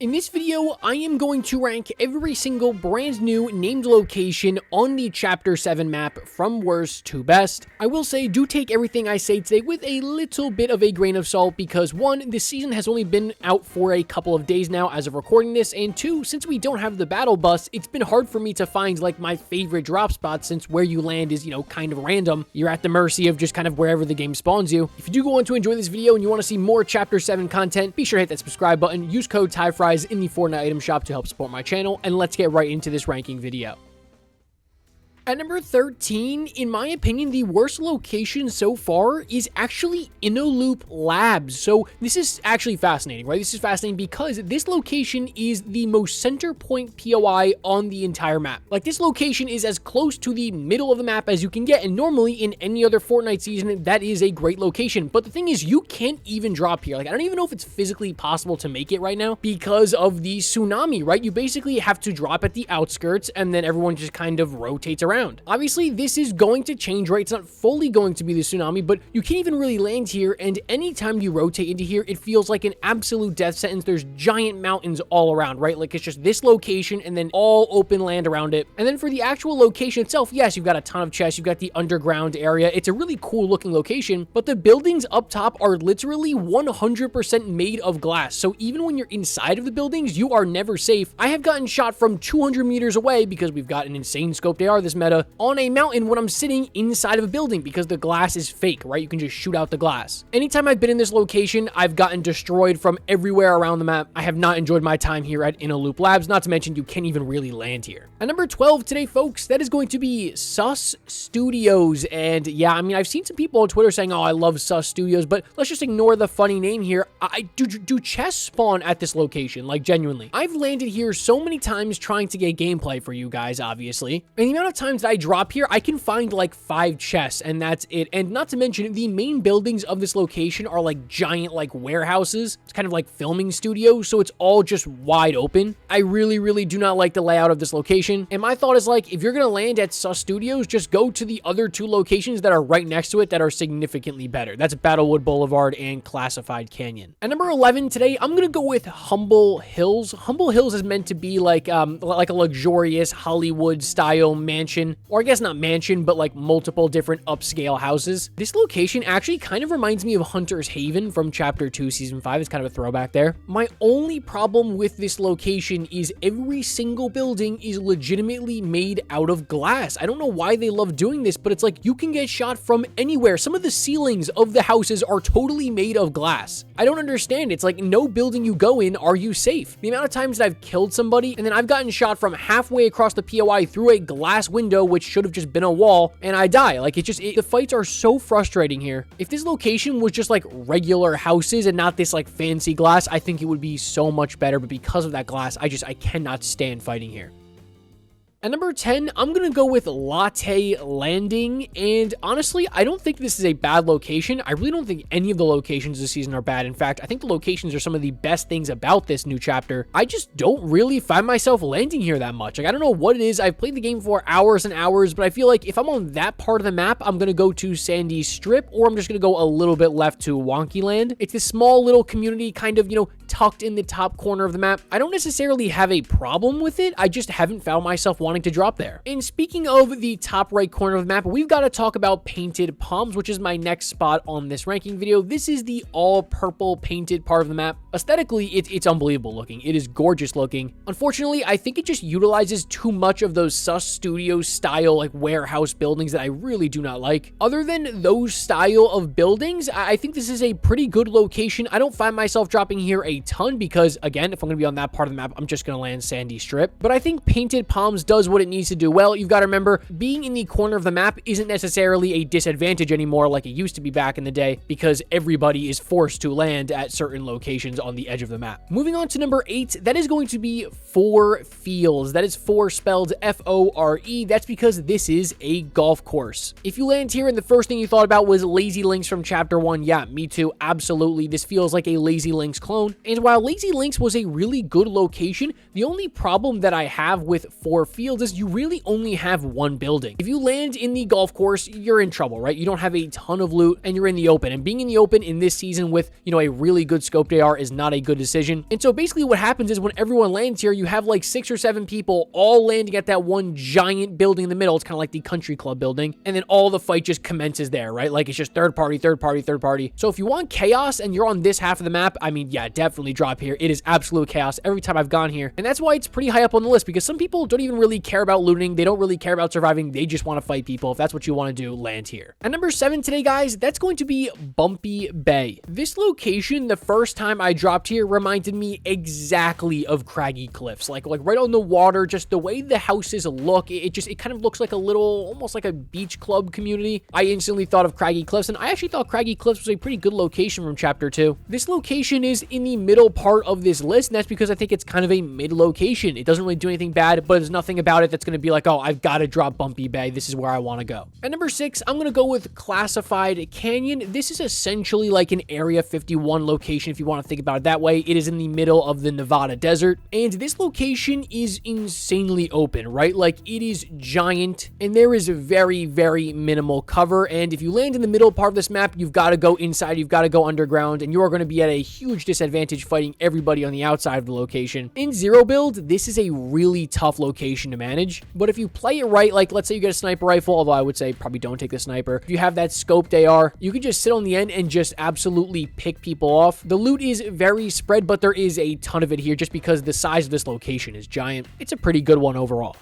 In this video, I am going to rank every single brand new named location on the Chapter 7 map from worst to best. I will say, do take everything I say today with a little bit of a grain of salt because 1, this season has only been out for a couple of days now as of recording this, and 2, since we don't have the battle bus, it's been hard for me to find like my favorite drop spot since where you land is, kind of random. You're at the mercy of just kind of wherever the game spawns you. If you do go on to enjoy this video and you want to see more Chapter 7 content, be sure to hit that subscribe button, use code TYFRYZ in the FORTNITE item shop to help support my channel, and let's get right into this ranking video. At number 13, in my opinion, the worst location so far is actually Inoloop Labs. So this is actually fascinating, right? This is fascinating because this location is the most center point POI on the entire map. Like, this location is as close to the middle of the map as you can get, and normally in any other Fortnite season, that is a great location. But the thing is, you can't even drop here. Like, I don't even know if it's physically possible to make it right now because of the tsunami, right? You basically have to drop at the outskirts, and then everyone just kind of rotates around. Obviously, this is going to change, right? It's not fully going to be the tsunami, but you can't even really land here, and anytime you rotate into here, it feels like an absolute death sentence. There's giant mountains all around, right? Like, it's just this location and then all open land around it. And then for the actual location itself, yes, you've got a ton of chests, you've got the underground area. It's a really cool looking location, but the buildings up top are literally 100% made of glass. So even when you're inside of the buildings, you are never safe. I have gotten shot from 200 meters away because we've got an insane scoped AR this meta on a mountain when I'm sitting inside of a building because the glass is fake, right? You can just shoot out the glass. Anytime I've been in this location, I've gotten destroyed from everywhere around the map. I have not enjoyed my time here at Inoloop Labs, not to mention you can't even really land here. At number 12 today, folks, that is going to be Sus Studios. And yeah, I mean, I've seen some people on Twitter saying, oh, I love Sus Studios, but let's just ignore the funny name here. I do chests spawn at this location, like genuinely. I've landed here so many times trying to get gameplay for you guys, obviously. And the amount of times that I drop here, I can find like 5 chests and that's it. And not to mention, the main buildings of this location are like giant like warehouses. It's kind of like filming studios, so it's all just wide open. I really do not like the layout of this location. And my thought is, like, if you're gonna land at Sus Studios, just go to the other 2 locations that are right next to it that are significantly better. That's Battlewood Boulevard and Classified Canyon. At number 11 today, I'm gonna go with Humble Hills. Humble Hills is meant to be like a luxurious Hollywood style mansion, or I guess not mansion, but like multiple different upscale houses. This location actually kind of reminds me of Hunter's Haven from Chapter 2, Season 5. It's kind of a throwback there. My only problem with this location is every single building is legitimately made out of glass. I don't know why they love doing this, but it's like you can get shot from anywhere. Some of the ceilings of the houses are totally made of glass. I don't understand. It's like no building you go in are you safe. The amount of times that I've killed somebody and then I've gotten shot from halfway across the POI through a glass window, which should have just been a wall, and I die. Like, the fights are so frustrating here. If this location was just like regular houses and not this like fancy glass, I think it would be so much better, but because of that glass, I cannot stand fighting here. At number 10, I'm going to go with Latte Landing, and honestly, I don't think this is a bad location. I really don't think any of the locations this season are bad. In fact, I think the locations are some of the best things about this new chapter. I just don't really find myself landing here that much. Like, I don't know what it is. I've played the game for hours and hours, but I feel like if I'm on that part of the map, I'm going to go to Sandy Strip, or I'm just going to go a little bit left to Wonky Land. It's this small little community kind of, tucked in the top corner of the map. I don't necessarily have a problem with it. I just haven't found myself wanting to drop there. And speaking of the top right corner of the map, we've got to talk about Painted Palms, which is my next spot on this ranking video. This is the all purple painted part of the map. Aesthetically, it's unbelievable looking. It is gorgeous looking. Unfortunately, I think it just utilizes too much of those Sus Studios style like warehouse buildings that I really do not like. Other than those style of buildings, I think this is a pretty good location. I don't find myself dropping here a ton because, again, if I'm going to be on that part of the map, I'm just going to land Sandy Strip. But I think Painted Palms does what it needs to do well. You've got to remember, being in the corner of the map isn't necessarily a disadvantage anymore like it used to be back in the day because everybody is forced to land at certain locations on the edge of the map. Moving on to number 8, that is going to be Four Fields. That is 4 spelled F-O-R-E. That's because this is a golf course. If you land here and the first thing you thought about was Lazy Links from Chapter 1, yeah, me too, absolutely. This feels like a Lazy Links clone. And while Lazy Links was a really good location, the only problem that I have with Four Fields feels is you really only have one building. If you land in the golf course, you're in trouble, right? You don't have a ton of loot and you're in the open. And being in the open in this season with, you know, a really good scoped AR is not a good decision. And so basically what happens is when everyone lands here, you have like 6 or 7 people all landing at that one giant building in the middle. It's kind of like the country club building. And then all the fight just commences there, right? Like it's just third party, third party, third party. So if you want chaos and you're on this half of the map, I mean, yeah, definitely drop here. It is absolute chaos every time I've gone here. And that's why it's pretty high up on the list, because some people don't even really care about looting. They don't really care about surviving. They just want to fight people. If that's what you want to do, land here. At number 7 today, guys, that's going to be Bumpy Bay. This location, the first time I dropped here, reminded me exactly of Craggy Cliffs. Like right on the water, just the way the houses look, it kind of looks like a little, almost like a beach club community. I instantly thought of Craggy Cliffs, and I actually thought Craggy Cliffs was a pretty good location from Chapter 2. This location is in the middle part of this list, and that's because I think it's kind of a mid location. It doesn't really do anything bad, but there's nothing about it that's going to be like, oh, I've got to drop Bumpy Bay. This is where I want to go. At number 6, I'm going to go with Classified Canyon. This is essentially like an Area 51 location, if you want to think about it that way. It is in the middle of the Nevada desert, and this location is insanely open, right? Like it is giant, and there is very, very minimal cover, and if you land in the middle part of this map, you've got to go inside, you've got to go underground, and you are going to be at a huge disadvantage fighting everybody on the outside of the location. In zero build, this is a really tough location to manage, but if you play it right, like let's say you get a sniper rifle, although I would say probably don't take the sniper. If you have that scoped AR, you can just sit on the end and just absolutely pick people off. The loot is very spread, but there is a ton of it here just because the size of this location is giant. It's a pretty good one overall.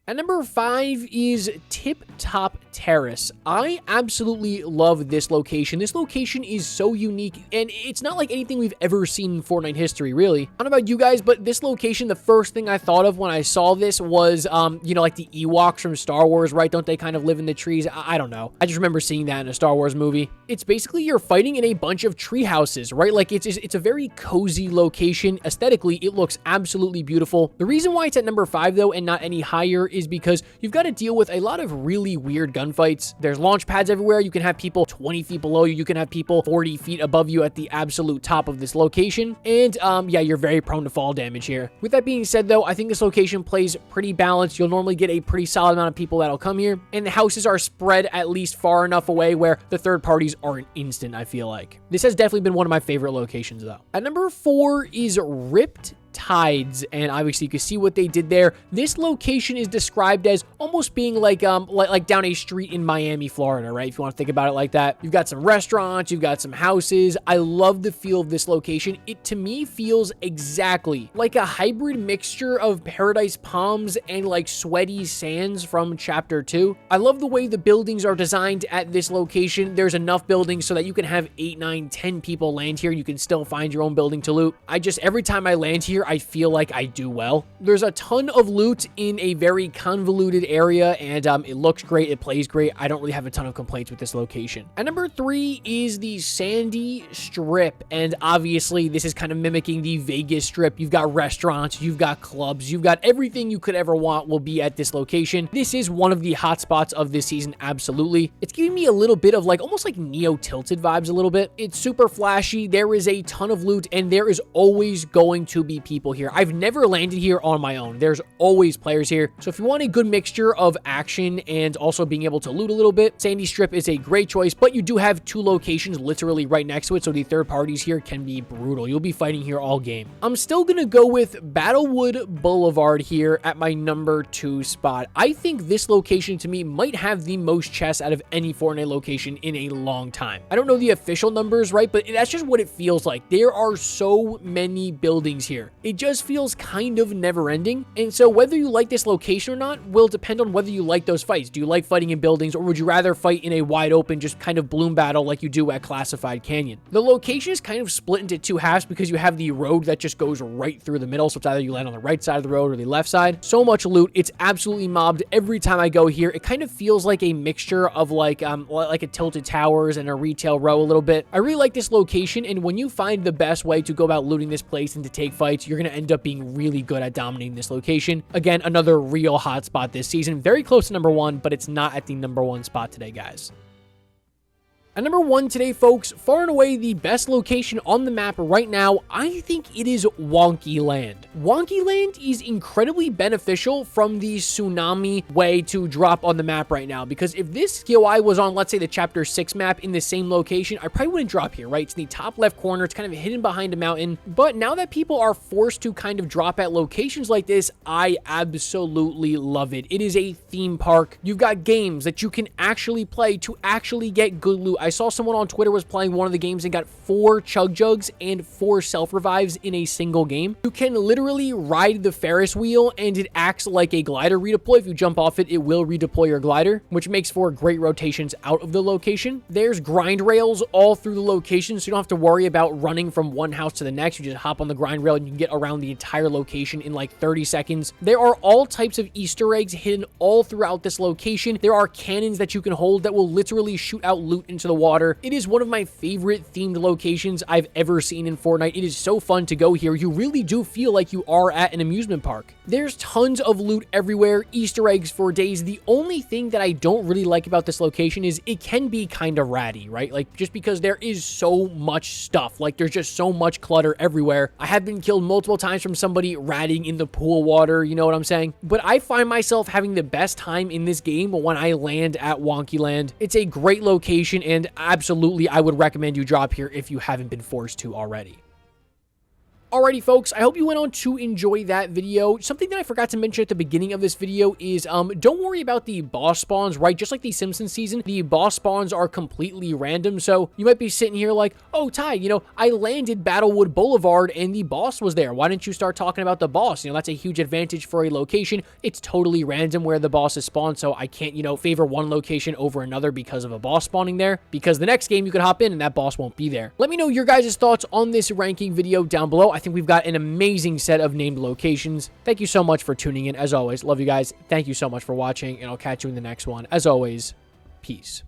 At number 5 is Tiptop Terrace. I absolutely love this location. This location is so unique, and it's not like anything we've ever seen in Fortnite history, really. I don't know about you guys, but this location, the first thing I thought of when I saw this was, you know, like the Ewoks from Star Wars, right? Don't they kind of live in the trees? I don't know. I just remember seeing that in a Star Wars movie. It's basically you're fighting in a bunch of tree houses, right? Like it's a very cozy location. Aesthetically, it looks absolutely beautiful. The reason why it's at number 5, though, and not any higher is because you've got to deal with a lot of really weird gunfights. There's launch pads everywhere. You can have people 20 feet below you. You can have people 40 feet above you at the absolute top of this location. And yeah, you're very prone to fall damage here. With that being said, though, I think this location plays pretty balanced. You'll normally get a pretty solid amount of people that'll come here. And the houses are spread at least far enough away where the third parties are an instant, I feel like. This has definitely been one of my favorite locations, though. At number 4 is Ripped Tides, and obviously you can see what they did there. This location is described as almost being like down a street in Miami, Florida, right? If you want to think about it like that. You've got some restaurants, you've got some houses. I love the feel of this location. It to me feels exactly like a hybrid mixture of Paradise Palms and like Sweaty Sands from Chapter 2. I love the way the buildings are designed at this location. There's enough buildings so that you can have 8, 9, 10 people land here. You can still find your own building to loot. Every time I land here, I feel like I do well. There's a ton of loot in a very convoluted area, and it looks great. It plays great. I don't really have a ton of complaints with this location. At number 3 is the Sandy Strip, and obviously this is kind of mimicking the Vegas Strip. You've got restaurants, you've got clubs, you've got everything you could ever want will be at this location. This is one of the hot spots of this season, absolutely. It's giving me a little bit of like almost like Neo Tilted vibes a little bit. It's super flashy. There is a ton of loot, and there is always going to be people here. I've never landed here on my own. There's always players here. So if you want a good mixture of action and also being able to loot a little bit, Sandy Strip is a great choice, but you do have 2 locations literally right next to it, so the third parties here can be brutal. You'll be fighting here all game. I'm still gonna go with Battlewood Boulevard here at my number 2 spot. I think this location to me might have the most chests out of any Fortnite location in a long time. I don't know the official numbers, right? But that's just what it feels like. There are so many buildings here. It just feels kind of never ending. And so whether you like this location or not will depend on whether you like those fights. Do you like fighting in buildings, or would you rather fight in a wide open, just kind of bloom battle like you do at Classified Canyon? The location is kind of split into 2 halves because you have the road that just goes right through the middle. So it's either you land on the right side of the road or the left side. So much loot. It's absolutely mobbed every time I go here. It kind of feels like a mixture of like a Tilted Towers and a retail row a little bit. I really like this location, and when you find the best way to go about looting this place and to take fights, you're going to end up being really good at dominating this location. Again, another real hot spot this season. Very close to number 1, but it's not at the number 1 spot today, guys. At number 1 today, folks, far and away the best location on the map right now, I think it is Wonky Land. Wonky Land is incredibly beneficial from the tsunami way to drop on the map right now, because if this POI was on, let's say, the Chapter 6 map in the same location, I probably wouldn't drop here, right? It's in the top left corner. It's kind of hidden behind a mountain. But now that people are forced to kind of drop at locations like this, I absolutely love it. It is a theme park. You've got games that you can actually play to actually get good loot. I saw someone on Twitter was playing one of the games and got 4 chug jugs and 4 self-revives in a single game. You can literally ride the Ferris wheel and it acts like a glider redeploy. If you jump off it, it will redeploy your glider, which makes for great rotations out of the location. There's grind rails all through the location, so you don't have to worry about running from one house to the next. You just hop on the grind rail and you can get around the entire location in like 30 seconds. There are all types of Easter eggs hidden all throughout this location. There are cannons that you can hold that will literally shoot out loot into the water. It is one of my favorite themed locations I've ever seen in Fortnite. It is so fun to go here. You really do feel like you are at an amusement park. There's tons of loot everywhere, Easter eggs for days. The only thing that I don't really like about this location is it can be kind of ratty, right? Like, just because there is so much stuff. Like, there's just so much clutter everywhere. I have been killed multiple times from somebody ratting in the pool water, you know what I'm saying? But I find myself having the best time in this game when I land at Wonky Land. It's a great location, and absolutely I would recommend you drop here if you haven't been forced to already. Alrighty, folks, I hope you went on to enjoy that video. Something that I forgot to mention at the beginning of this video is, don't worry about the boss spawns, right? Just like the Simpsons season, the boss spawns are completely random. So you might be sitting here like, oh, Ty, you know, I landed Battlewood Boulevard and the boss was there. Why didn't you start talking about the boss? You know, that's a huge advantage for a location. It's totally random where the boss is spawned, so I can't, you know, favor one location over another because of a boss spawning there, because the next game you could hop in and that boss won't be there. Let me know your guys' thoughts on this ranking video down below. I think we've got an amazing set of named locations. Thank you so much for tuning in. As always, love you guys. Thank you so much for watching, and I'll catch you in the next one. As always, peace.